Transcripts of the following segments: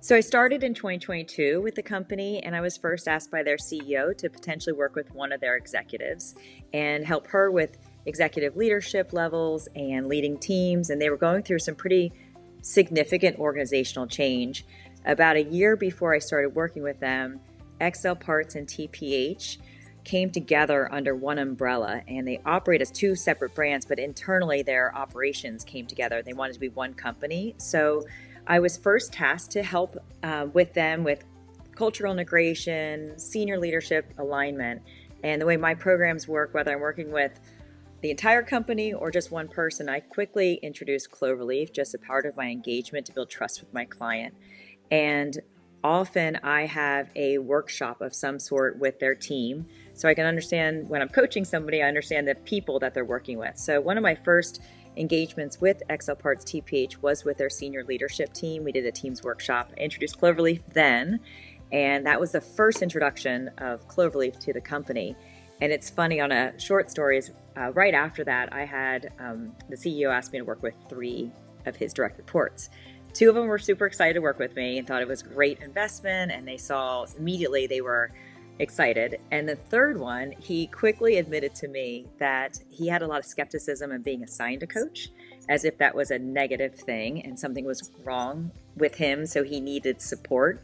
So I started in 2022 with the company, and I was first asked by their CEO to potentially work with one of their executives and help her with executive leadership levels and leading teams. And they were going through some pretty significant organizational change. About a year before I started working with them, XL Parts and TPH came together under one umbrella, and they operate as two separate brands, but internally their operations came together. They wanted to be one company. So I was first tasked to help with them with cultural integration, senior leadership alignment, and the way my programs work, whether I'm working with the entire company or just one person. I quickly introduced Cloverleaf, just a part of my engagement to build trust with my client. And often I have a workshop of some sort with their team, so I can understand when I'm coaching somebody, I understand the people that they're working with. So one of my first engagements with XL Parts TPH was with their senior leadership team. We did a team's workshop. I introduced Cloverleaf then, and that was the first introduction of Cloverleaf to the company. And it's funny, on a short stories, right after that, I had the CEO asked me to work with 3 of his direct reports. 2 of them were super excited to work with me and thought it was a great investment, and they saw immediately they were excited. And the 3rd one, he quickly admitted to me that he had a lot of skepticism in being assigned a coach, as if that was a negative thing and something was wrong with him, so he needed support.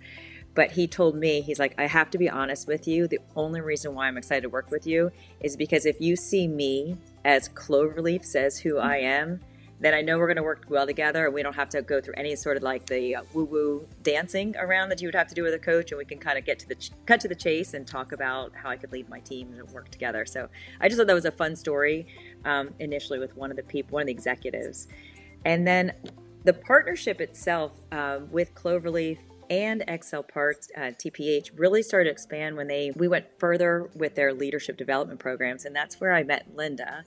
But he told me, he's like, I have to be honest with you. The only reason why I'm excited to work with you is because if you see me as Cloverleaf says who I am, then I know we're going to work well together, and we don't have to go through any sort of like the woo-woo dancing around that you would have to do with a coach, and we can kind of cut to the chase and talk about how I could lead my team and work together. So I just thought that was a fun story initially with one of the executives. And then the partnership itself with Cloverleaf and XL Parts, TPH, really started to expand when we went further with their leadership development programs, and that's where I met Linda.